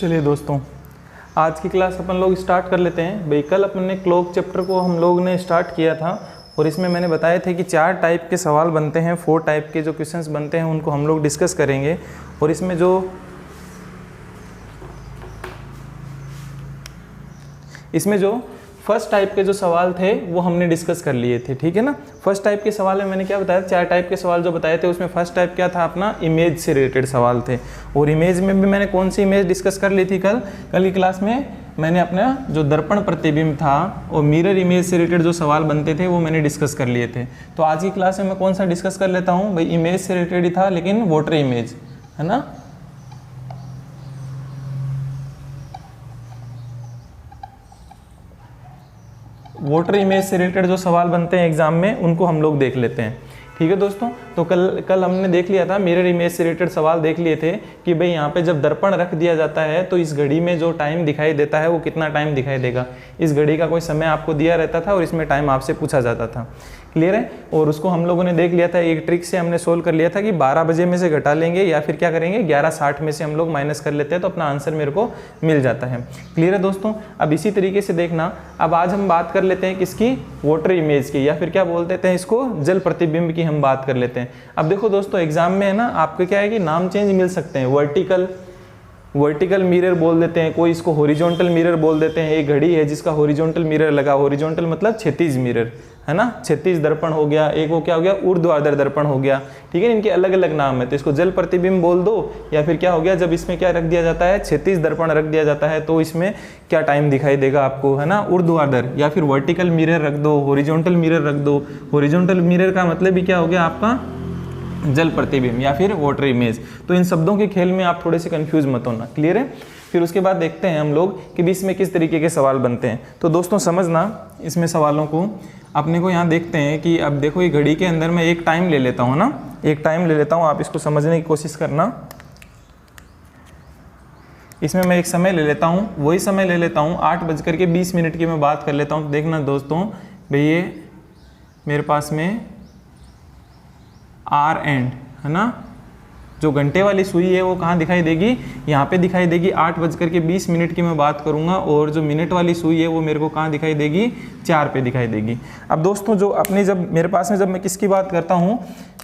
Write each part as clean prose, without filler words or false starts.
चलिए दोस्तों, आज की क्लास अपन लोग स्टार्ट कर लेते हैं। भाई कल अपन ने क्लॉक चैप्टर को हम लोग ने स्टार्ट किया था और इसमें मैंने बताए थे कि 4 टाइप के सवाल बनते हैं, 4 टाइप के जो क्वेश्चंस बनते हैं उनको हम लोग डिस्कस करेंगे। और इसमें जो फर्स्ट टाइप के जो सवाल थे वो हमने डिस्कस कर लिए थे, ठीक है ना। फर्स्ट टाइप के सवाल में मैंने क्या बताया, 4 टाइप के सवाल जो बताए थे उसमें फर्स्ट टाइप क्या था अपना, इमेज से रिलेटेड सवाल थे। और इमेज में भी मैंने कौन सी इमेज डिस्कस कर ली थी कल की क्लास में, मैंने अपना जो दर्पण प्रतिबिंब था और मिरर इमेज से रिलेटेड जो सवाल बनते थे वो मैंने डिस्कस कर लिए थे। तो आज की क्लास में मैं कौन सा डिस्कस कर लेता हूँ भाई, इमेज से रिलेटेड ही था लेकिन वाटर इमेज, है ना। वाटर इमेज से रिलेटेड जो सवाल बनते हैं एग्जाम में उनको हम लोग देख लेते हैं, ठीक है दोस्तों। तो कल हमने देख लिया था, मिरर इमेज से रिलेटेड सवाल देख लिए थे कि भाई यहाँ पे जब दर्पण रख दिया जाता है तो इस घड़ी में जो टाइम दिखाई देता है वो कितना टाइम दिखाई देगा। इस घड़ी का कोई समय आपको दिया रहता था और इसमें टाइम आपसे पूछा जाता था, क्लियर है। और उसको हम लोगों ने देख लिया था, एक ट्रिक से हमने सोल्व कर लिया था कि 12 बजे में से घटा लेंगे या फिर क्या करेंगे 11:60 में से हम लोग माइनस कर लेते हैं तो अपना आंसर मेरे को मिल जाता है, क्लियर है दोस्तों। अब इसी तरीके से देखना, अब आज हम बात कर लेते हैं किसकी, वाटर इमेज की, या फिर क्या बोलते हैं इसको, जल प्रतिबिंब की हम बात कर लेते हैं। अब देखो दोस्तों, एग्जाम में है ना आपके क्या है कि नाम चेंज मिल सकते हैं, वर्टिकल मिरर बोल देते हैं, कोई इसको हॉरिजॉन्टल मिरर बोल देते हैं। एक घड़ी है जिसका हॉरिजॉन्टल मिरर लगा, हॉरिजॉन्टल मतलब क्षैतिज मिरर, है ना, क्षैतिज दर्पण हो गया, एक वो क्या हो गया ऊर्ध्वाधर दर्पण हो गया, ठीक है। इनके अलग अलग नाम है, तो इसको जल प्रतिबिंब बोल दो, या फिर क्या हो गया जब इसमें क्या रख दिया जाता है, क्षैतिज दर्पण रख दिया जाता है तो इसमें क्या टाइम दिखाई देगा आपको, है ना, ऊर्ध्वाधर। या फिर वर्टिकल मिरर रख दो, हॉरिजॉन्टल मिरर रख दो। हॉरिजॉन्टल मिरर का मतलब भी क्या हो गया आपका, जल प्रतिबिंब या फिर वाटर इमेज। तो इन शब्दों के खेल में आप थोड़े से कंफ्यूज मत होना, क्लियर है। फिर उसके बाद देखते हैं हम लोग कि बीच में किस तरीके के सवाल बनते हैं। तो दोस्तों समझना इसमें सवालों को, अपने को यहाँ देखते हैं कि अब देखो ये घड़ी के अंदर मैं एक टाइम ले लेता हूँ ना, एक टाइम ले लेता हूँ, आप इसको समझने की कोशिश करना। इसमें मैं एक समय ले लेता हूँ, वही समय ले लेता हूँ 8:20 की मैं बात कर लेता हूँ। तो देखना दोस्तों भाई ये मेरे पास में आर एंड, है ना, जो घंटे वाली सुई है वो कहाँ दिखाई देगी, यहाँ पे दिखाई देगी। 8:20 की मैं बात करूँगा और जो मिनट वाली सुई है वो मेरे को कहाँ दिखाई देगी, 4 पे दिखाई देगी। अब दोस्तों जो अपनी जब मेरे पास में जब मैं किसकी बात करता हूँ,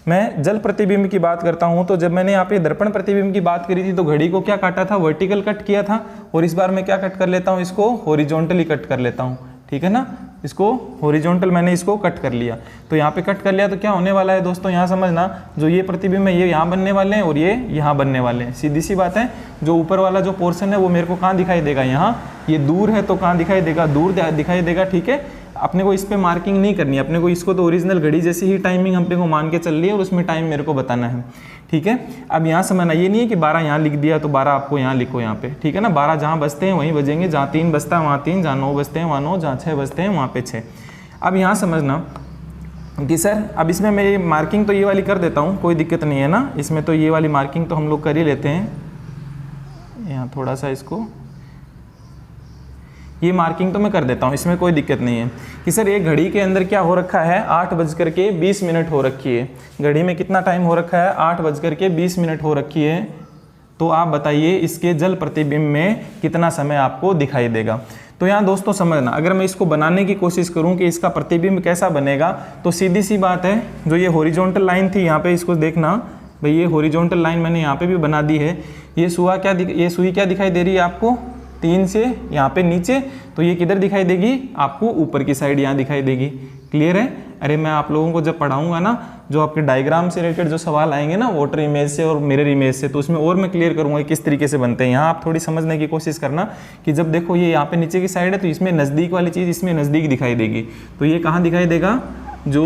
मैं जल प्रतिबिंब की बात करता हूँ, तो जब मैंने यहाँ पे दर्पण प्रतिबिंब की बात करी थी तो घड़ी को क्या काटा था, वर्टिकल कट किया था। और इस बार मैं क्या कट कर लेता हूँ, इसको हॉरिजॉन्टली कट कर लेता हूँ, ठीक है ना। इसको हॉरिजॉन्टल मैंने इसको कट कर लिया, तो यहाँ पे कट कर लिया तो क्या होने वाला है दोस्तों, यहाँ समझना, जो ये प्रतिबिंब है ये यहाँ बनने वाले हैं और ये यहाँ बनने वाले हैं, सीधी सी बात है। जो ऊपर वाला जो पोर्शन है वो मेरे को कहाँ दिखाई देगा, यहाँ, ये दूर है तो कहाँ दिखाई देगा, दूर दिखाई देगा, ठीक है। अपने को इस पे मार्किंग नहीं करनी है, अपने को इसको तो ओरिजिनल घड़ी जैसी ही टाइमिंग अपने को मान के चल रही है और उसमें टाइम मेरे को बताना है, ठीक है। अब यहाँ समझना, ये नहीं है कि 12 यहाँ लिख दिया तो 12 आपको यहाँ लिखो यहाँ पे, ठीक है ना। 12 जहाँ बजते हैं वहीं बजेंगे, जहाँ 3 बजता है वहाँ 3, जहाँ 9 बजते हैं वहाँ 9, जहाँ 6 बजते हैं वहाँ पे 6। अब यहाँ समझना कि सर अब इसमें मैं ये मार्किंग तो ये वाली कर देता हूँ, कोई दिक्कत नहीं है ना, इसमें तो ये वाली मार्किंग तो हम लोग कर ही लेते हैं। यहाँ थोड़ा सा इसको ये मार्किंग तो मैं कर देता हूँ, इसमें कोई दिक्कत नहीं है कि सर एक घड़ी के अंदर क्या हो रखा है, 8:20 हो रखी है। घड़ी में कितना टाइम हो रखा है, 8:20 हो रखी है। तो आप बताइए इसके जल प्रतिबिंब में कितना समय आपको दिखाई देगा। तो यहाँ दोस्तों समझना, अगर मैं इसको बनाने की कोशिश करूँ कि इसका प्रतिबिंब कैसा बनेगा, तो सीधी सी बात है, जो ये हॉरिजॉन्टल लाइन थी यहाँ पे, इसको देखना भाई, ये हॉरिजॉन्टल लाइन मैंने यहाँ पे भी बना दी है। ये सुई क्या दिखाई दे रही है आपको, 3 से यहाँ पे नीचे, तो ये किधर दिखाई देगी आपको, ऊपर की साइड यहाँ दिखाई देगी, क्लियर है। अरे मैं आप लोगों को जब पढ़ाऊंगा ना, जो आपके डायग्राम से रिलेटेड जो सवाल आएंगे ना, वाटर इमेज से और मिरर इमेज से, तो उसमें और मैं क्लियर करूंगा किस तरीके से बनते हैं। यहाँ आप थोड़ी समझने की कोशिश करना कि जब देखो ये यहाँ पे नीचे की साइड है तो इसमें नज़दीक वाली चीज़ इसमें नज़दीक दिखाई देगी, तो ये कहाँ दिखाई देगा, जो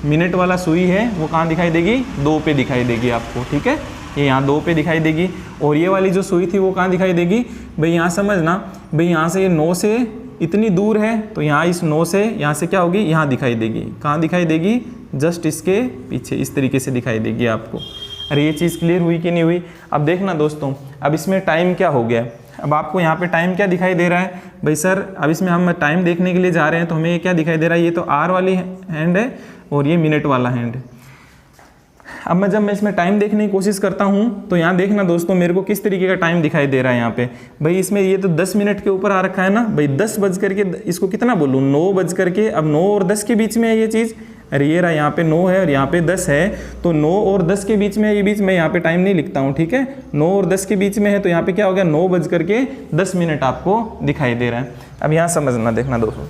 मिनट वाला सुई है वो कहाँ दिखाई देगी, 2 पे दिखाई देगी आपको, ठीक है। ये यहाँ 2 पे दिखाई देगी। और ये वाली जो सुई थी वो कहाँ दिखाई देगी भाई, यहाँ समझना भाई, यहाँ से ये 9 से इतनी दूर है तो यहाँ इस 9 से यहाँ से क्या होगी, यहाँ दिखाई देगी, कहाँ दिखाई देगी, जस्ट इसके पीछे, इस तरीके से दिखाई देगी आपको। अरे ये चीज़ क्लियर हुई कि नहीं हुई। अब देखना दोस्तों, अब इसमें टाइम क्या हो गया, अब आपको यहाँ पे टाइम क्या दिखाई दे रहा है भाई सर, अब इसमें हम टाइम देखने के लिए जा रहे हैं तो हमें ये क्या दिखाई दे रहा है, ये तो आर वाली हैंड है और ये मिनट वाला हैंड है। अब जब मैं इसमें टाइम देखने की कोशिश करता हूँ तो यहाँ देखना दोस्तों मेरे को किस तरीके का टाइम दिखाई दे रहा है यहाँ पे। भाई इसमें ये तो 10 मिनट के ऊपर आ रखा है ना भाई, 10 बज करके इसको कितना बोलूँ 9 बज करके, अब 9 और 10 के बीच में है ये चीज़। अरे ये रहा यहाँ पे 9 है और यहाँ पे 10 है, तो 9 और 10 के बीच में, ये बीच में यहाँ पे टाइम नहीं लिखता हूँ, ठीक है। 9 और 10 के बीच में है तो यहाँ पे क्या हो गया 9 बज करके 10 मिनट आपको दिखाई दे रहा है। अब यहाँ समझना देखना दोस्तों,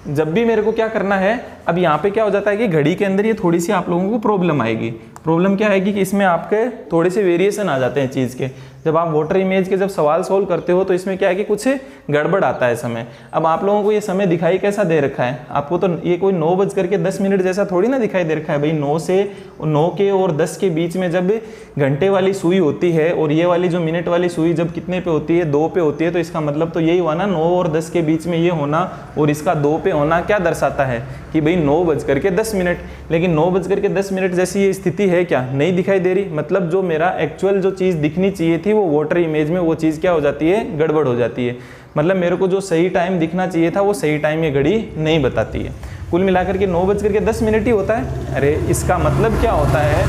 जब भी मेरे को क्या करना है, अब यहाँ पे क्या हो जाता है कि घड़ी के अंदर ये थोड़ी सी आप लोगों को प्रॉब्लम आएगी। प्रॉब्लम क्या आएगी कि इसमें आपके थोड़े से वेरिएशन आ जाते हैं चीज़ के। जब आप वाटर इमेज के जब सवाल सोल्व करते हो तो इसमें क्या है कि कुछ गड़बड़ आता है समय। अब आप लोगों को ये समय दिखाई कैसा दे रखा है, आपको तो ये कोई 9 बज करके 10 मिनट जैसा थोड़ी ना दिखाई दे रखा है भाई। 9 के और 10 के बीच में जब घंटे वाली सुई होती है और ये वाली जो मिनट वाली सुई जब कितने पे होती है, 2 पे होती है, तो इसका मतलब तो यही हुआ ना 9 और 10 के बीच में ये होना और इसका 2 पे होना क्या दर्शाता है कि भाई 9 बज करके 10 मिनट। लेकिन 9 बज करके 10 मिनट जैसी ये स्थिति है क्या, नहीं दिखाई दे रही। मतलब जो मेरा एक्चुअल जो चीज़ दिखनी चाहिए थी वो वाटर इमेज में वो चीज़ क्या हो जाती है, गड़बड़ हो जाती है। मतलब मेरे को जो सही टाइम दिखना चाहिए था वो सही टाइम ये घड़ी नहीं बताती है। कुल मिलाकर के 9 बज करके 10 मिनट ही होता है। अरे इसका मतलब क्या होता है,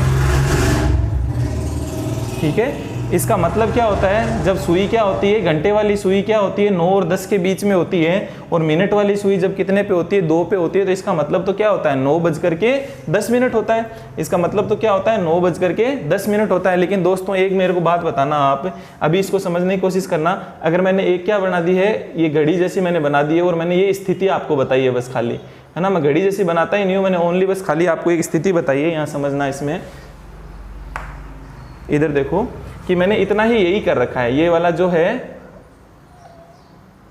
ठीक है, इसका मतलब क्या होता है, जब सुई क्या होती है, घंटे वाली सुई क्या होती है 9 और 10 के बीच में होती है और मिनट वाली सुई जब कितने पे होती है, 2 पे होती है, तो इसका मतलब तो क्या होता है 9 बज करके 10 मिनट होता है। इसका मतलब तो क्या होता है 9 बज करके 10 मिनट होता है। लेकिन दोस्तों एक मेरे को बात बताना, आप अभी इसको समझने की कोशिश करना। अगर मैंने एक क्या बना दी है, ये घड़ी जैसी मैंने बना दी है और मैंने ये स्थिति आपको बताई है बस खाली, है ना। मैं घड़ी जैसी बनाता ही नहीं हूँ, मैंने ओनली बस खाली आपको एक स्थिति बताई है। यहाँ समझना, इसमें इधर देखो कि मैंने इतना ही यही कर रखा है। ये वाला जो है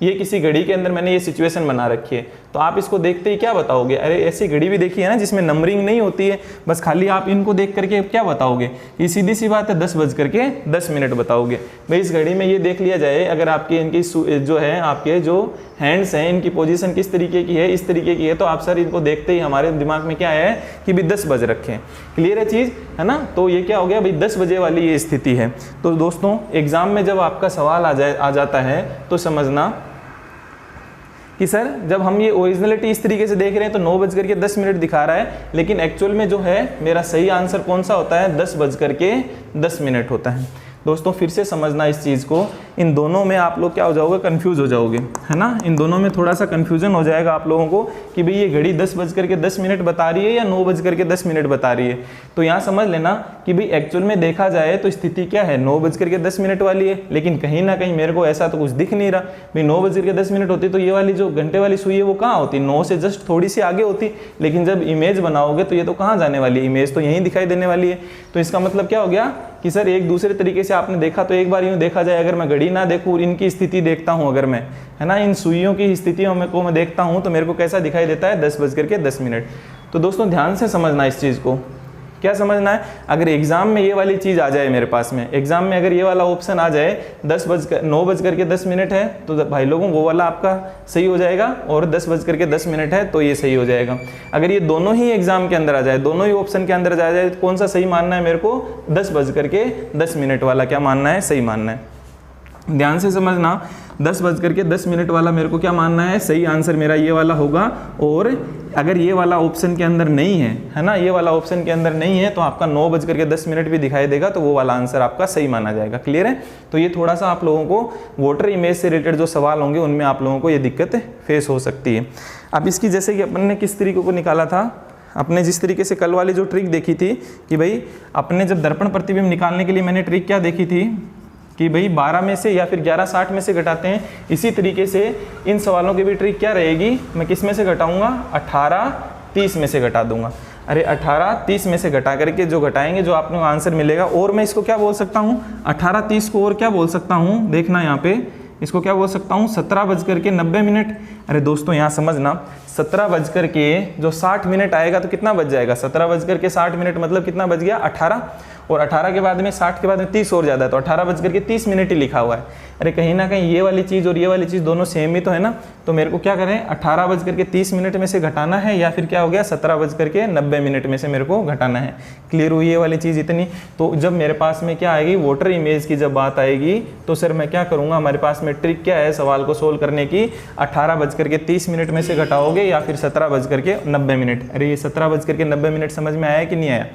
ये किसी घड़ी के अंदर मैंने ये सिचुएशन बना रखी है, तो आप इसको देखते ही क्या बताओगे, अरे ऐसी घड़ी भी देखी है ना जिसमें नंबरिंग नहीं होती है, बस खाली आप इनको देख करके क्या बताओगे, ये सीधी सी बात है 10 बज करके 10 मिनट बताओगे। भाई इस घड़ी में ये देख लिया जाए, अगर आपकी इनकी जो है आपके जो हैंड्स हैं इनकी पोजीशन किस तरीके की है, इस तरीके की है, तो आप सर इनको देखते ही हमारे दिमाग में क्या है कि भाई 10 बज रखे हैं। क्लियर है चीज़, है ना। तो ये क्या हो गया भाई 10 बजे वाली ये स्थिति है। तो दोस्तों एग्जाम में जब आपका सवाल आ जाता है तो समझना कि सर जब हम ये ओरिजिनलिटी इस तरीके से देख रहे हैं तो 9 बज करके 10 मिनट दिखा रहा है, लेकिन एक्चुअल में जो है मेरा सही आंसर कौन सा होता है, 10 बज करके 10 मिनट होता है। दोस्तों फिर से समझना इस चीज़ को, इन दोनों में आप लोग क्या हो जाओगे, कंफ्यूज हो जाओगे, है ना। इन दोनों में थोड़ा सा कंफ्यूजन हो जाएगा आप लोगों को कि भाई ये घड़ी 10 बज करके 10 मिनट बता रही है या 9 बज करके 10 मिनट बता रही है। तो यहाँ समझ लेना कि भाई एक्चुअल में देखा जाए तो स्थिति क्या है 9 बज करके 10 मिनट वाली है, लेकिन कहीं ना कहीं मेरे को ऐसा तो कुछ दिख नहीं रहा। भाई 9 बज करके 10 मिनट होती तो ये वाली जो घंटे वाली सुई है वो कहाँ होती, 9 से जस्ट थोड़ी सी आगे होती, लेकिन जब इमेज बनाओगे तो ये तो कहाँ जाने वाली है, इमेज तो यहीं दिखाई देने वाली है। तो इसका मतलब क्या हो गया कि सर एक दूसरे तरीके से आपने देखा, तो एक बार यूँ देखा जाए, अगर मैं घड़ी ना देखूँ इनकी स्थिति देखता हूँ, अगर मैं, है ना, इन सुइयों की स्थितियों को मैं देखता हूँ तो मेरे को कैसा दिखाई देता है 10 बज करके 10 मिनट। तो दोस्तों ध्यान से समझना इस चीज़ को, क्या समझना है, अगर एग्जाम में ये वाली चीज़ आ जाए मेरे पास में, एग्जाम में अगर ये वाला ऑप्शन आ जाए 9 बज करके 10 मिनट है तो भाई लोगों वो वाला आपका सही हो जाएगा, और 10 बज करके 10 मिनट है तो ये सही हो जाएगा। अगर ये दोनों ही एग्जाम के अंदर आ जाए, दोनों ही ऑप्शन के अंदर आ जाए, तो कौन सा सही मानना है मेरे को, 10 बज करके 10 मिनट वाला क्या मानना है, सही मानना है। ध्यान से समझना, 10 बज करके 10 मिनट वाला मेरे को क्या मानना है, सही आंसर मेरा ये वाला होगा। और अगर ये वाला ऑप्शन के अंदर नहीं है ना, ये वाला ऑप्शन के अंदर नहीं है तो आपका 9 बज करके 10 मिनट भी दिखाई देगा, तो वो वाला आंसर आपका सही माना जाएगा। क्लियर है। तो ये थोड़ा सा आप लोगों को वाटर इमेज से रिलेटेड जो सवाल होंगे उनमें आप लोगों को ये दिक्कत फेस हो सकती है। अब इसकी जैसे कि अपन ने किस तरीके को निकाला था, अपने जिस तरीके से कल वाली जो ट्रिक देखी थी कि भाई अपने जब दर्पण प्रतिबिंब निकालने के लिए मैंने ट्रिक क्या देखी थी कि भाई 12 में से या फिर 11/60 में से घटाते हैं, इसी तरीके से इन सवालों की भी ट्रिक क्या रहेगी, मैं किस में से घटाऊंगा, 18/30 में से घटा दूंगा। अरे 18/30 में से घटा करके जो घटाएंगे जो आप लोगों को आंसर मिलेगा, और मैं इसको क्या बोल सकता हूँ 18/30 को और क्या बोल सकता हूँ, देखना यहाँ पे इसको क्या बोल सकता हूँ 17 बज करके 90 मिनट। अरे दोस्तों यहाँ समझना, 17 बज करके जो 60 मिनट आएगा तो कितना बज जाएगा, 17 बज करके 60 मिनट मतलब कितना बज गया 18, और 18 के बाद में 60 के बाद में 30 और ज़्यादा है, तो 18:30 ही लिखा हुआ है। अरे कहीं ना कहीं ये वाली चीज़ और ये वाली चीज़ दोनों सेम ही तो है ना, तो मेरे को क्या करें 18:30 में से घटाना है, या फिर क्या हो गया 17:90 में से मेरे को घटाना है। क्लियर हुई ये वाली चीज़ इतनी। तो जब मेरे पास में क्या आएगी, वोटर इमेज की जब बात आएगी, तो सर मैं क्या करूँगा, हमारे पास में ट्रिक क्या है सवाल को सोल्व करने की, 18:30 में से घटाओगे या फिर 17:90। अरे ये 17:90 समझ में आया कि नहीं आया?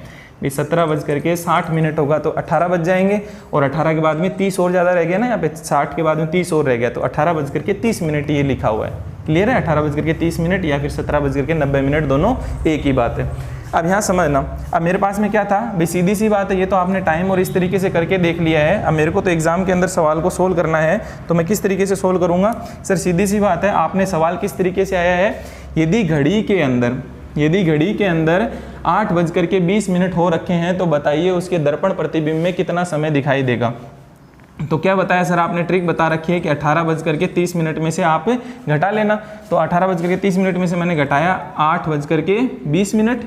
17:60 होगा तो 18 बज जाएंगे, और 18 के बाद में 30 और ज़्यादा रह गया ना, यहाँ पे 60 के बाद में 30 और रह गया, तो 18:30 ये लिखा हुआ है। क्लियर है? 18:30 या फिर 17:90, दोनों एक ही बात है। अब यहाँ समझना, अब मेरे पास में क्या था भाई, सीधी सी बात है, ये तो आपने टाइम और इस तरीके से करके देख लिया है। अब मेरे को तो एग्जाम के अंदर सवाल को सोल्व करना है, तो मैं किस तरीके से सोल्व करूँगा? सर सीधी सी बात है, आपने सवाल किस तरीके से आया है, यदि घड़ी के अंदर 8:20 हो रखे हैं, तो बताइए उसके दर्पण प्रतिबिंब में कितना समय दिखाई देगा। तो क्या बताया सर आपने, ट्रिक बता रखी है कि 18:30 में से आप घटा लेना। तो 18:30 में से मैंने घटाया 8:20,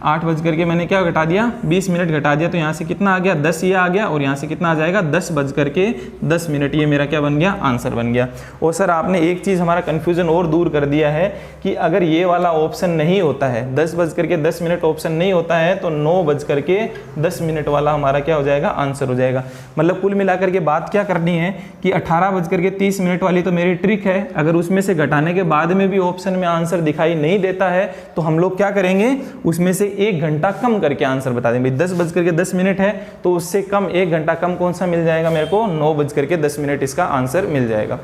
8 मैंने क्या घटा दिया 20 मिनट घटा दिया, तो यहाँ से कितना आ गया 10 ये आ गया, और यहाँ से कितना आ जाएगा 10:10, ये मेरा क्या बन गया, आंसर बन गया। और सर आपने एक चीज़ हमारा कन्फ्यूज़न और दूर कर दिया है कि अगर ये वाला ऑप्शन नहीं होता है, 10:10 ऑप्शन नहीं होता है, तो 9:10 वाला हमारा क्या हो जाएगा, आंसर हो जाएगा। मतलब कुल मिलाकर के बात क्या करनी है कि 18:30 वाली तो मेरी ट्रिक है, अगर उसमें से घटाने के बाद में भी ऑप्शन में आंसर दिखाई नहीं देता है, तो हम लोग क्या करेंगे, उसमें से 1 घंटा कम करके आंसर बता देंगे। 10:10 है, तो उससे कम 1 घंटा कम कौन सा मिल जाएगा मेरे को, 9:10 इसका आंसर मिल जाएगा।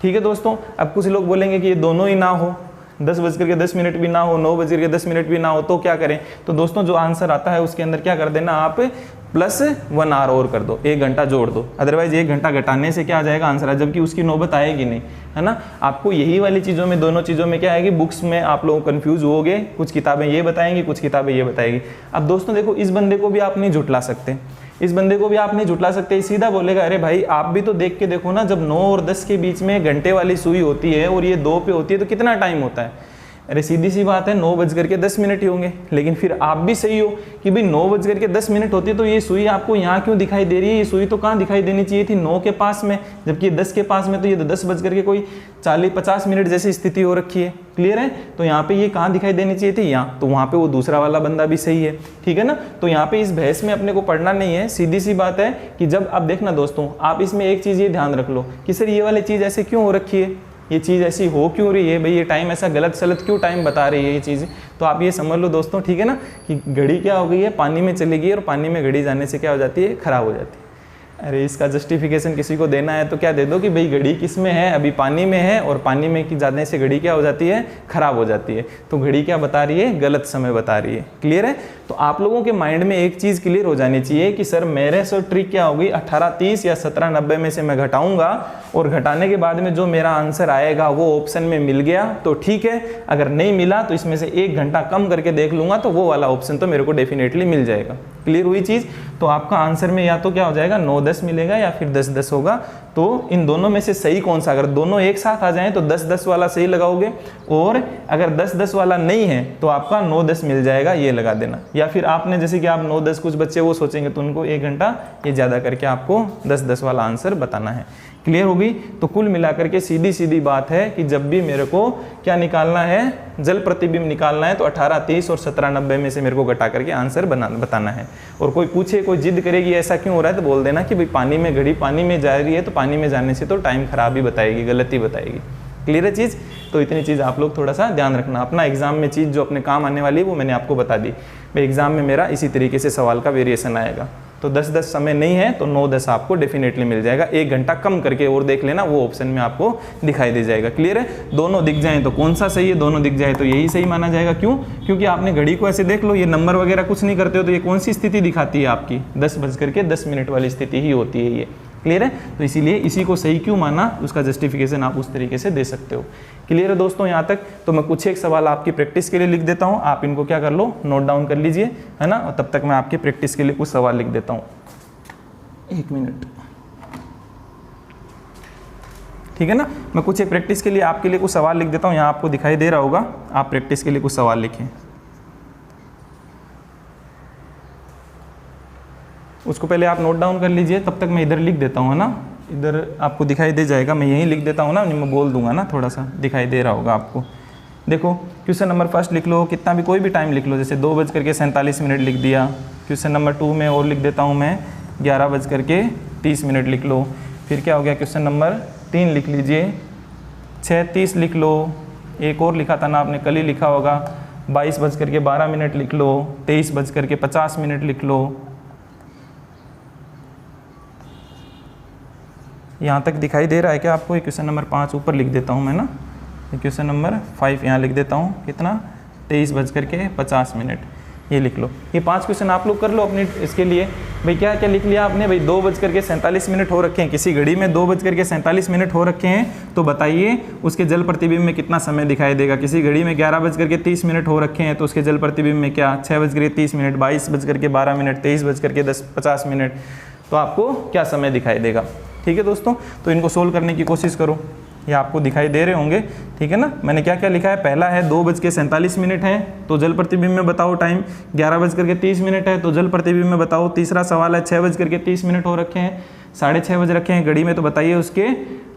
ठीक है दोस्तों। अब कुछ लोग बोलेंगे कि ये दोनों ही ना हो, 10:10 भी ना हो, 9:10 भी ना हो, तो क्या करें? तो दोस्तों जो आंसर आता है उसके अंदर क्या कर देना, आप +1 आवर और कर दो, 1 घंटा जोड़ दो। अदरवाइज 1 घंटा घटाने से क्या आ जाएगा आंसर, जबकि उसकी नौबत आएगी नहीं, है ना। आपको यही वाली चीज़ों में, दोनों चीज़ों में क्या आएगी, बुक्स में आप लोग कंफ्यूज होगे, कुछ किताबें ये बताएंगी, कुछ किताबें ये बताएगी। अब दोस्तों देखो, इस बंदे को भी आप नहीं झुटला सकते, सीधा बोलेगा अरे भाई आप भी तो देख के देखो ना, जब 9 और 10 के बीच में घंटे वाली सुई होती है और ये 2 पे होती है, तो कितना टाइम होता है। अरे सीधी सी बात है, 9:10 ही होंगे। लेकिन फिर आप भी सही हो कि भाई 9:10 होती है, तो ये सुई आपको यहाँ क्यों दिखाई दे रही है, ये सुई तो कहाँ दिखाई देनी चाहिए थी, 9 के पास में, जबकि 10 के पास में, तो ये 10:40-50 जैसी स्थिति हो रखी है। क्लियर है? तो यहाँ पे ये कहाँ दिखाई देनी चाहिए थी, यहाँ, तो वहाँ पे वो दूसरा वाला बंदा भी सही है। ठीक है ना। तो यहाँ पे इस बहस में अपने को पढ़ना नहीं है, सीधी सी बात है कि जब आप देखना दोस्तों, आप इसमें एक चीज़ ये ध्यान रख लो कि सर ये वाली चीज़ ऐसे क्यों हो रखी है, ये चीज़ ऐसी हो क्यों रही है भाई, ये टाइम ऐसा गलत सलत क्यों टाइम बता रही है ये चीज़। तो आप ये समझ लो दोस्तों, ठीक है ना, कि घड़ी क्या हो गई है, पानी में चली गई, और पानी में घड़ी जाने से क्या हो जाती है, ख़राब हो जाती है। अरे इसका जस्टिफिकेशन किसी को देना है तो क्या दे दो कि भाई घड़ी किस में है, अभी पानी में है, और पानी में की जाने से घड़ी क्या हो जाती है, ख़राब हो जाती है। तो घड़ी क्या बता रही है, गलत समय बता रही है। क्लियर है? तो आप लोगों के माइंड में एक चीज़ क्लियर हो जानी चाहिए कि सर मेरे से ट्रिक क्या होगी, 18:30 या 17:90 में से मैं घटाऊंगा, और घटाने के बाद में जो मेरा आंसर आएगा वो ऑप्शन में मिल गया तो ठीक है, अगर नहीं मिला तो इसमें से 1 घंटा कम करके देख लूंगा, तो वो वाला ऑप्शन तो मेरे को डेफिनेटली मिल जाएगा। क्लियर हुई चीज़? तो आपका आंसर में या तो क्या हो जाएगा 9:10 मिलेगा या फिर 10:10 होगा। तो इन दोनों में से सही कौन सा, अगर दोनों एक साथ आ जाएं तो 10:10 वाला सही लगाओगे, और अगर 10:10 वाला नहीं है तो आपका 9:10 मिल जाएगा, ये लगा देना। या फिर आपने जैसे कि आप 9:10, कुछ बच्चे वो सोचेंगे तो उनको 1 घंटा ये ज़्यादा करके आपको 10:10 वाला आंसर बताना है। क्लियर होगी? तो कुल मिलाकर के सीधी सीधी बात है कि जब भी मेरे को क्या निकालना है, जल प्रतिबिंब निकालना है, तो 18:30 और 17:90 में से मेरे को घटा करके आंसर बताना है। और कोई पूछे, कोई जिद करेगी ऐसा क्यों हो रहा है, तो बोल देना कि भाई पानी में घड़ी पानी में जा रही है, तो पानी में जाने से तो टाइम खराब ही बताएगी, गलत ही बताएगी। क्लियर है चीज़? तो इतनी चीज़ आप लोग थोड़ा सा ध्यान रखना। अपना एग्जाम में चीज़ जो अपने काम आने वाली है वो मैंने आपको बता दी। भाई एग्जाम में मेरा इसी तरीके से सवाल का वेरिएशन आएगा। तो 10:10 समय नहीं है तो 9:10 आपको डेफिनेटली मिल जाएगा। 1 घंटा कम करके और देख लेना, वो ऑप्शन में आपको दिखाई दे जाएगा। क्लियर है? दोनों दिख जाएं तो कौन सा सही है, दोनों दिख जाए तो यही सही माना जाएगा। क्यों? क्योंकि आपने घड़ी को ऐसे देख लो, ये नंबर वगैरह कुछ नहीं करते हो, तो ये कौन सी स्थिति दिखाती है आपकी, 10:10 वाली स्थिति ही होती है ये। क्लियर है? तो इसीलिए इसी को सही क्यों माना, उसका जस्टिफिकेशन आप उस तरीके से दे सकते हो। क्लियर है दोस्तों यहाँ तक? तो मैं कुछ एक सवाल आपकी प्रैक्टिस के लिए लिख देता हूँ, आप इनको क्या कर लो, नोट डाउन कर लीजिए, है ना। और तब तक मैं आपकी प्रैक्टिस के लिए कुछ सवाल लिख देता हूँ। 1 मिनट, ठीक है ना। मैं कुछ एक प्रैक्टिस के लिए आपके लिए कुछ सवाल लिख देता हूँ, यहाँ आपको दिखाई दे रहा होगा, आप प्रैक्टिस के लिए कुछ सवाल लिखें। उसको पहले आप नोट डाउन कर लीजिए, तब तक मैं इधर लिख देता हूँ, है ना। इधर आपको दिखाई दे जाएगा, मैं यहीं लिख देता हूँ ना, मैं बोल दूंगा ना, थोड़ा सा दिखाई दे रहा होगा आपको। देखो क्वेश्चन नंबर फर्स्ट लिख लो, कितना भी कोई भी टाइम लिख लो, जैसे 2:47 लिख दिया। क्वेश्चन नंबर 2 में और लिख देता हूँ मैं 11:30 लिख लो। फिर क्या हो गया, क्वेश्चन नंबर 3 लिख लीजिए 6:30 लिख लो। एक और लिखा था ना आपने, कल ही लिखा होगा, 22:12 लिख लो। 23:50 लिख लो। यहाँ तक दिखाई दे रहा है क्या आपको? क्वेश्चन नंबर 5 ऊपर लिख देता हूँ मैं ना, क्वेश्चन नंबर 5 यहाँ लिख देता हूँ, कितना 23:50 ये लिख लो। ये 5 क्वेश्चन आप लोग कर लो अपनी इसके लिए। भाई क्या क्या लिख लिया आपने? भाई 2:47 हो रखे हैं, किसी घड़ी में 2:47 हो रखे हैं, तो बताइए उसके जल प्रतिबिंब में कितना समय दिखाई देगा। किसी घड़ी में 11:30 हो रखे हैं, तो उसके जल प्रतिबिंब में क्या 6:30, 22:12, 23:50, तो आपको क्या समय दिखाई देगा। ठीक है दोस्तों, तो इनको सोल्व करने की कोशिश करो, ये आपको दिखाई दे रहे होंगे। ठीक है ना, मैंने क्या क्या लिखा है? पहला है 2:47 है, तो जल प्रतिबिंब में बताओ टाइम। 11:30 है, तो जल प्रतिबिंब में बताओ। तीसरा सवाल है 6:30 हो रखे हैं, 6:30 बज रखे हैं घड़ी में, तो बताइए उसके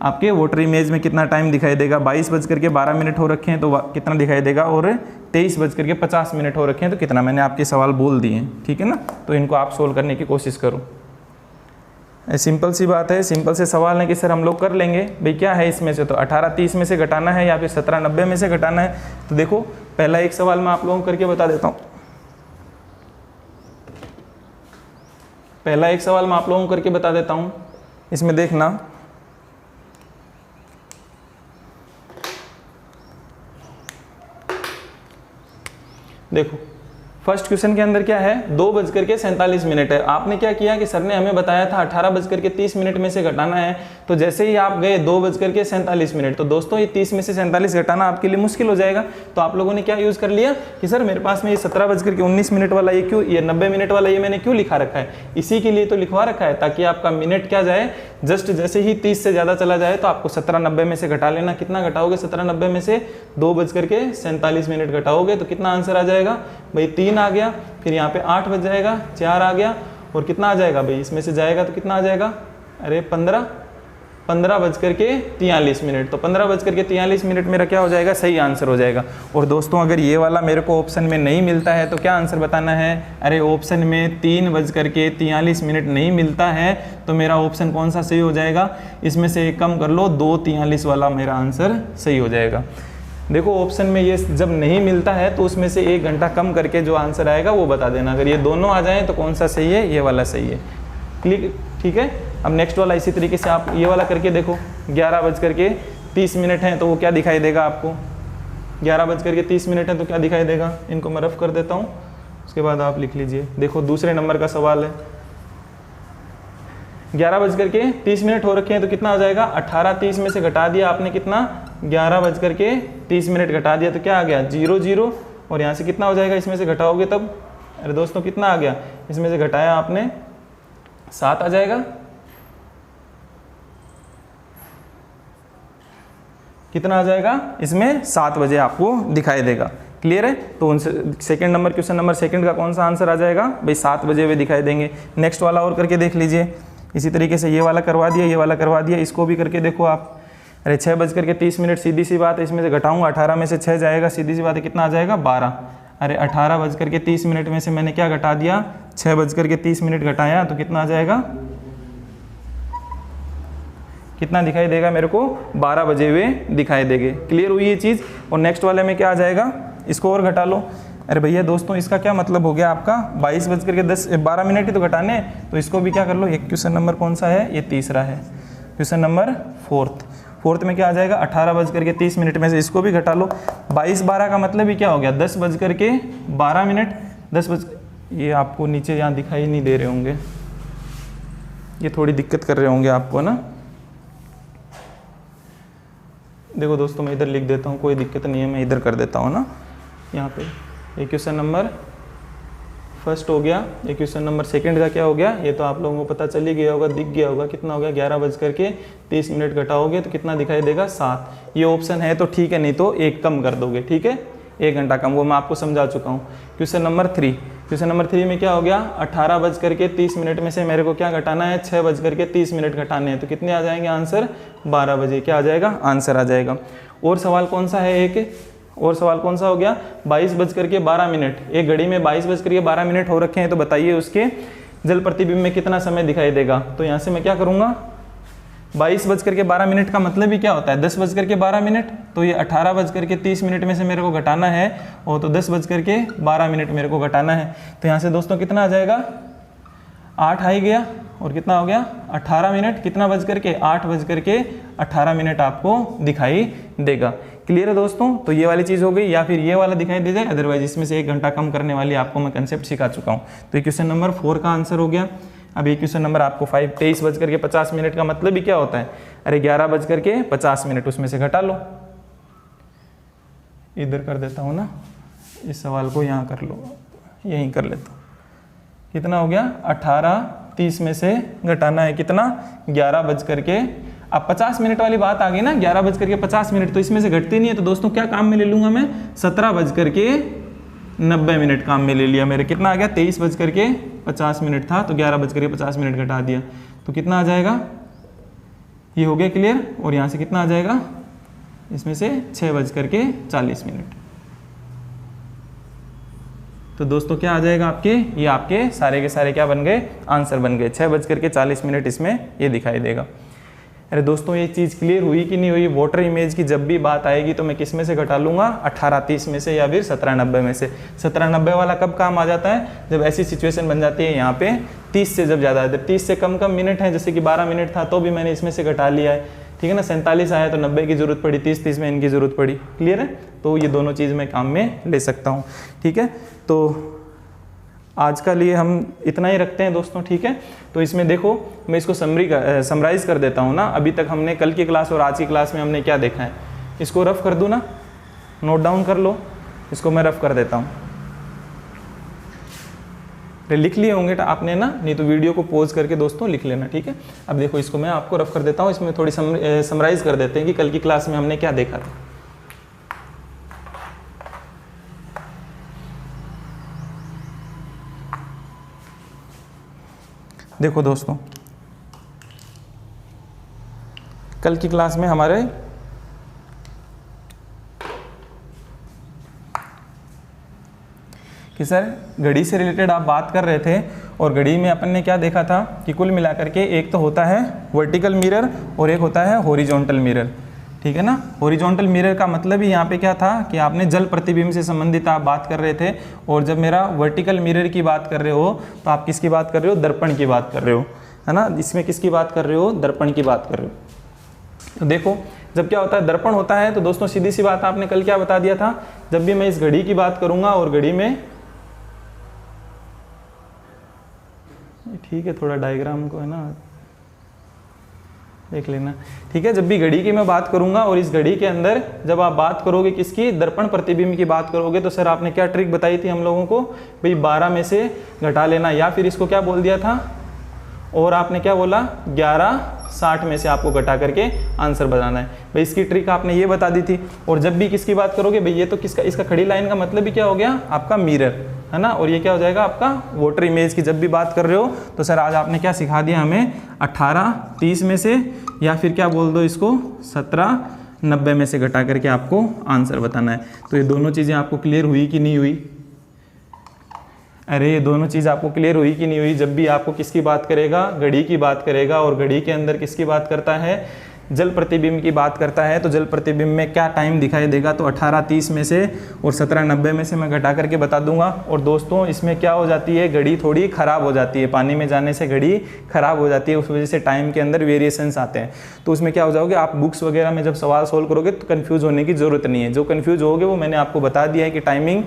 आपके वाटर इमेज में कितना टाइम दिखाई देगा। 22:12 हो रखे हैं, तो कितना दिखाई देगा। और 23:50 हो रखे हैं, तो कितना। मैंने आपके सवाल बोल दिए हैं, ठीक है ना। तो इनको आप सोल्व करने की कोशिश करो। सिंपल सी बात है, सिंपल से सवाल है कि सर हम लोग कर लेंगे। भाई क्या है इसमें से, तो 18:30 में से घटाना है या फिर 17:90 में से घटाना है। तो देखो पहला एक सवाल मैं आप लोगों को करके बता देता हूँ। पहला एक सवाल मैं आप लोगों को करके बता देता हूँ। इसमें देखना, देखो फर्स्ट क्वेश्चन के अंदर क्या है, 2:47 है। आपने क्या किया कि सर ने हमें बताया था 18:30 में से घटाना है, तो जैसे ही आप गए 2:47, तो दोस्तों ये 30 में से 47 घटाना आपके लिए मुश्किल हो जाएगा। तो आप लोगों ने क्या यूज़ कर लिया कि सर मेरे पास में ये 17:19 वाला ये क्यों, ये 90 मिनट वाला ये मैंने क्यों लिखा रखा है। इसी के लिए तो लिखवा रखा है, ताकि आपका मिनट क्या जाए, जस्ट जैसे ही 30 से ज़्यादा चला जाए तो आपको 17:90 में से घटा लेना। कितना घटाओगे 17:90 में से? 2:47 घटाओगे तो कितना आंसर आ जाएगा भाई? 3 आ गया। फिर यहाँ पे 8 बज जाएगा, 4 आ गया, और कितना आ जाएगा भाई इसमें से जाएगा तो कितना आ जाएगा? अरे 15:43 तो 15:43 मेरा क्या हो जाएगा? सही आंसर हो जाएगा। और दोस्तों अगर ये वाला मेरे को ऑप्शन में नहीं मिलता है तो क्या आंसर बताना है? अरे ऑप्शन में 3:43 नहीं मिलता है, तो मेरा ऑप्शन कौन सा सही हो जाएगा? इसमें से एक कम कर लो, 2:43 वाला मेरा आंसर सही हो जाएगा। देखो ऑप्शन में ये जब नहीं मिलता है तो उसमें से 1 घंटा कम करके जो आंसर आएगा वो बता देना। अगर ये दोनों आ जाएं तो कौन सा सही है? ये वाला सही है। क्लिक, ठीक है। अब नेक्स्ट वाला इसी तरीके से आप ये वाला करके देखो। 11:30 है, तो वो क्या दिखाई देगा आपको? 11:30 है तो क्या दिखाई देगा? इनको मैं रफ कर देता हूँ, उसके बाद आप लिख लीजिए। देखो दूसरे नंबर का सवाल है, 11:30 हो रखे हैं, तो कितना आ जाएगा? 18:30 में से घटा दिया आपने, कितना? 11:30 घटा दिया, तो क्या आ गया? 0 और यहाँ से कितना हो जाएगा इसमें से घटाओगे तब? अरे दोस्तों कितना आ गया? इसमें से घटाया आपने 7 आ जाएगा। कितना आ जाएगा इसमें? 7 बजे आपको दिखाई देगा। क्लियर है? तो उनसे second number, question number second का कौन सा आंसर आ जाएगा भाई? 7 बजे हुए दिखाई देंगे। नेक्स्ट वाला और करके देख लीजिए। इसी तरीके से ये वाला करवा दिया, ये वाला करवा दिया, इसको भी करके देखो आप। अरे 6:30 सीधी सी बात है, इसमें से घटाऊंगा 18 में से 6 जाएगा, सीधी सी बात है, कितना आ जाएगा? 12। अरे 18:30 में से मैंने क्या घटा दिया? 6:30 घटाया, तो कितना आ जाएगा? कितना दिखाई देगा मेरे को? 12 बजे हुए दिखाई देंगे। क्लियर हुई ये चीज़? और नेक्स्ट वाले में क्या आ जाएगा? इसको और घटा लो। अरे भैया दोस्तों इसका क्या मतलब हो गया आपका? 22:12 ही तो घटाने, तो इसको भी क्या कर लो। एक क्वेश्चन नंबर कौन सा है? ये तीसरा है, क्वेश्चन नंबर फोर्थ में क्या आ जाएगा? 18:30 में से इसको भी घटा लो। 22:12 का मतलब ही क्या हो गया? 10:12 10 ये आपको नीचे यहाँ दिखाई नहीं दे रहे होंगे, ये थोड़ी दिक्कत कर रहे होंगे आपको ना। देखो दोस्तों मैं इधर लिख देता हूँ, कोई दिक्कत नहीं है, मैं इधर कर देता हूँ ना। यहाँ पे ये क्वेश्चन नंबर फर्स्ट हो गया, ये क्वेश्चन नंबर सेकंड का क्या हो गया? ये तो आप लोगों को पता चल ही गया होगा, दिख गया होगा। कितना हो गया? 11:30 घटाओगे तो कितना दिखाई देगा? 7। ये ऑप्शन है तो ठीक है, नहीं तो 1 कम कर दोगे। ठीक है, 1 घंटा कम, वो मैं आपको समझा चुका हूँ। क्वेश्चन नंबर 3, क्वेश्चन नंबर 3 में क्या हो गया, 18:30 में से मेरे को क्या घटाना है, 6:30 घटाने हैं। तो कितने आ जाएंगे आंसर, 12 बजे क्या आ जाएगा, आंसर आ जाएगा। और सवाल कौन सा है, एक और सवाल कौन सा हो गया, 22:12। एक घड़ी में 22:12 हो रखे हैं, तो बताइए उसके जल प्रतिबिंब में कितना समय दिखाई देगा। तो यहाँ से मैं क्या करूँगा, 22:12 का मतलब ही क्या होता है, 10:12। तो ये 18:30 में से मेरे को घटाना है, और तो 10:12 मेरे को घटाना है। तो यहाँ से दोस्तों कितना आ जाएगा, 8 आ ही गया, और कितना हो गया 18 मिनट, कितना 8:18 आपको दिखाई देगा। क्लियर है दोस्तों। तो ये वाली चीज़ हो गई, या फिर ये वाला दिखाई दे जाए, अदरवाइज इसमें से 1 घंटा कम करने वाली आपको मैं कंसेप्ट सिखा चुका हूँ। तो ये क्वेश्चन नंबर 4 का आंसर हो गया। अब ये क्वेश्चन नंबर आपको 23:50 का मतलब भी क्या होता है, अरे 11:50 उसमें से घटा लो। इधर कर देता हूँ ना, इस सवाल को यहाँ कर लो, यहीं कर लेता हूँ। कितना हो गया, 18:30 में से घटाना है कितना, 11:50। अब 50 मिनट वाली बात आ गई ना, 11:50, तो इसमें से घटती नहीं है। तो दोस्तों क्या काम में ले लूँगा मैं, 17:90 काम में ले लिया। मेरे कितना आ गया, 23:50 था, तो 11:50 घटा दिया। तो कितना आ जाएगा, ये हो गया क्लियर। और यहाँ से कितना आ जाएगा, इसमें से 6:40। तो दोस्तों क्या आ जाएगा आपके, ये आपके सारे के सारे क्या बन गए, आंसर बन गए। 6:40 इसमें ये दिखाई देगा। अरे दोस्तों ये चीज़ क्लियर हुई कि नहीं हुई, वाटर इमेज की जब भी बात आएगी तो मैं किस में से घटा लूँगा, 18:30 में से या फिर 17:90 में से। 17:90 वाला कब काम आ जाता है, जब ऐसी सिचुएशन बन जाती है यहाँ पे 30 से जब ज़्यादा है, 30 से कम मिनट है, जैसे कि 12 मिनट था तो भी मैंने इसमें से घटा लिया है, ठीक है ना। 47 आया तो 90 की ज़रूरत पड़ी, 30 में इनकी ज़रूरत पड़ी। क्लियर है। तो ये दोनों चीज़ मैं काम में ले सकता हूँ, ठीक है। तो आज का लिए हम इतना ही रखते हैं दोस्तों, ठीक है। तो इसमें देखो मैं इसको समराइज़ कर देता हूँ ना। अभी तक हमने कल की क्लास और आज की क्लास में हमने क्या देखा है, इसको रफ कर दूँ ना, नोट डाउन कर लो, इसको मैं रफ कर देता हूँ। लिख लिए होंगे आपने ना, नहीं तो वीडियो को पॉज करके दोस्तों लिख लेना, ठीक है। अब देखो इसको मैं आपको रफ कर देता हूँ, इसमें थोड़ी समराइज़ कर देते हैं कि कल की क्लास में हमने क्या देखा था। देखो दोस्तों कल की क्लास में हमारे कि सर घड़ी से रिलेटेड आप बात कर रहे थे, और घड़ी में अपन ने क्या देखा था कि कुल मिलाकर के एक तो होता है वर्टिकल मिरर और एक होता है हॉरिजॉन्टल मिरर, ठीक है ना। हॉरिजॉन्टल मिरर का मतलब ही यहाँ पे क्या था कि आपने जल प्रतिबिंब से संबंधित आप बात कर रहे थे, और जब मेरा वर्टिकल मिरर की बात कर रहे हो तो आप किसकी बात कर रहे हो, दर्पण की बात कर रहे हो, है ना। इसमें किसकी बात कर रहे हो, दर्पण की बात कर रहे हो। तो देखो जब क्या होता है, दर्पण होता है, तो दोस्तों सीधी सी बात आपने कल क्या बता दिया था, जब भी मैं इस घड़ी की बात करूंगा और घड़ी में, ठीक है थोड़ा डायग्राम को है ना देख लेना, ठीक है। जब भी घड़ी की मैं बात करूंगा और इस घड़ी के अंदर जब आप बात करोगे किसकी, दर्पण प्रतिबिंब की बात करोगे, तो सर आपने क्या ट्रिक बताई थी हम लोगों को, भाई 12 में से घटा लेना, या फिर इसको क्या बोल दिया था, और आपने क्या बोला 11:60 में से आपको घटा करके आंसर बताना है। भाई इसकी ट्रिक आपने ये बता दी थी। और जब भी किसकी बात करोगे, भाई ये तो किसका, इसका खड़ी लाइन का मतलब भी क्या हो गया, आपका मिरर, है ना। और ये क्या हो जाएगा आपका वाटर इमेज की जब भी बात कर रहे हो। तो सर आज आपने क्या सिखा दिया हमें, 18:30 में से, या फिर क्या बोल दो इसको 17:90 में से घटा करके आपको आंसर बताना है। तो ये दोनों चीज़ें आपको क्लियर हुई कि नहीं हुई, अरे ये दोनों चीज़ आपको क्लियर हुई कि नहीं हुई। जब भी आपको किसकी बात करेगा, घड़ी की बात करेगा, और घड़ी के अंदर किसकी बात करता है, जल प्रतिबिंब की बात करता है, तो जल प्रतिबिंब में क्या टाइम दिखाई देगा, तो 18:30 में से और 17:90 में से मैं घटा करके बता दूंगा। और दोस्तों इसमें क्या हो जाती है, घड़ी थोड़ी ख़राब हो जाती है, पानी में जाने से घड़ी ख़राब हो जाती है, उस वजह से टाइम के अंदर वेरिएशंस आते हैं। तो उसमें क्या हो जाओगे, आप बुक्स वगैरह में जब सवाल सोल्व करोगे तो कन्फ्यूज़ होने की ज़रूरत नहीं है। जो कन्फ्यूज़ होगे वो मैंने आपको बता दिया है कि टाइमिंग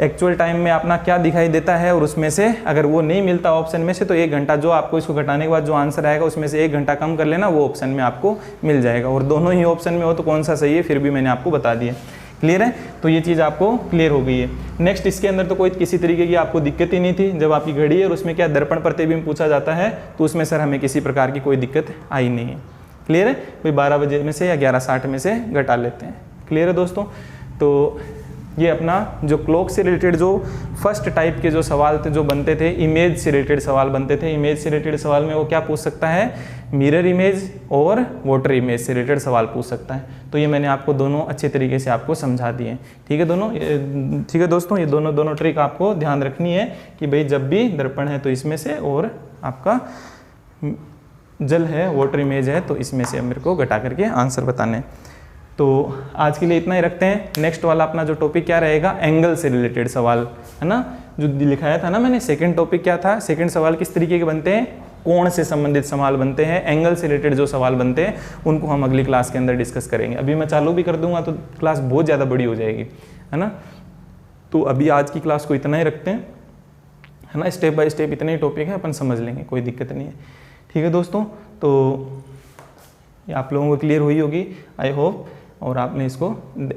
एक्चुअल टाइम में अपना क्या दिखाई देता है, और उसमें से अगर वो नहीं मिलता ऑप्शन में से, तो 1 घंटा जो आपको इसको घटाने के बाद जो आंसर आएगा उसमें से 1 घंटा कम कर लेना, वो ऑप्शन में आपको मिल जाएगा। और दोनों ही ऑप्शन में हो तो कौन सा सही है फिर भी मैंने आपको बता दिया। क्लियर है। तो ये चीज़ आपको क्लियर हो गई है। नेक्स्ट इसके अंदर तो कोई किसी तरीके की आपको दिक्कत ही नहीं थी। जब आपकी घड़ी है और उसमें क्या दर्पण प्रतिबिंब पूछा जाता है, तो उसमें सर हमें किसी प्रकार की कोई दिक्कत आई नहीं है। क्लियर है। कोई 12 बजे में से या 11:60 में से घटा लेते हैं। क्लियर है दोस्तों। तो ये अपना जो क्लॉक से रिलेटेड जो फर्स्ट टाइप के जो सवाल थे जो बनते थे, इमेज से रिलेटेड सवाल बनते थे। इमेज से रिलेटेड सवाल में वो क्या पूछ सकता है, मिरर इमेज और वाटर इमेज से रिलेटेड सवाल पूछ सकता है। तो ये मैंने आपको दोनों अच्छे तरीके से आपको समझा दिए। ठीक है ठीक है दोस्तों, ये दोनों ट्रिक आपको ध्यान रखनी है कि भाई जब भी दर्पण है तो इसमें से, और आपका जल है, वाटर इमेज है, तो इसमें से मेरे को घटा करके आंसर बताने। तो आज के लिए इतना ही रखते हैं। नेक्स्ट वाला अपना जो टॉपिक क्या रहेगा, एंगल से रिलेटेड सवाल, है ना, जो लिखाया था ना मैंने। सेकंड टॉपिक क्या था, सेकंड सवाल किस तरीके के बनते हैं, कोण से संबंधित सवाल बनते हैं। एंगल से रिलेटेड जो सवाल बनते हैं उनको हम अगली क्लास के अंदर डिस्कस करेंगे। अभी मैं चालू भी कर दूंगा तो क्लास बहुत ज़्यादा बड़ी हो जाएगी, है ना। तो अभी आज की क्लास को इतना ही रखते हैं, है ना। स्टेप बाय स्टेप इतने ही टॉपिक हैं, अपन समझ लेंगे, कोई दिक्कत नहीं है। ठीक है दोस्तों, तो ये आप लोगों को क्लियर हुई होगी आई होप, और आपने इसको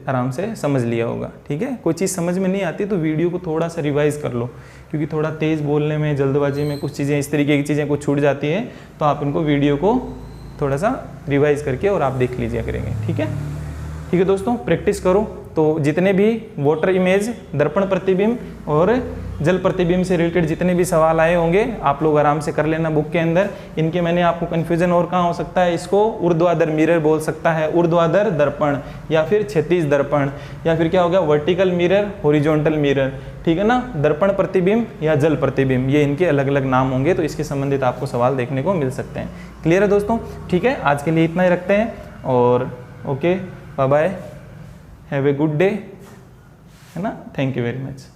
आराम से समझ लिया होगा। ठीक है, कोई चीज़ समझ में नहीं आती तो वीडियो को थोड़ा सा रिवाइज कर लो, क्योंकि थोड़ा तेज़ बोलने में, जल्दबाजी में कुछ चीज़ें इस तरीके की चीज़ें कुछ छूट जाती हैं, तो आप इनको वीडियो को थोड़ा सा रिवाइज करके और आप देख लीजिए करेंगे। ठीक है दोस्तों, प्रैक्टिस करो। तो जितने भी वाटर इमेज, दर्पण प्रतिबिंब और जल प्रतिबिंब से रिलेटेड जितने भी सवाल आए होंगे आप लोग आराम से कर लेना बुक के अंदर। इनके मैंने आपको कन्फ्यूजन और कहाँ हो सकता है, इसको ऊर्ध्वाधर मिरर बोल सकता है, ऊर्ध्वाधर दर्पण, या फिर क्षैतिज दर्पण, या फिर क्या हो गया वर्टिकल मिरर, हॉरिजॉन्टल मिरर। ठीक है ना, दर्पण प्रतिबिंब या जल प्रतिबिंब, ये इनके अलग अलग नाम होंगे, तो इसके संबंधित आपको सवाल देखने को मिल सकते हैं। क्लियर है दोस्तों। ठीक है, आज के लिए इतना ही रखते हैं, और okay, bye bye, have a good day, है ना। Thank you very much.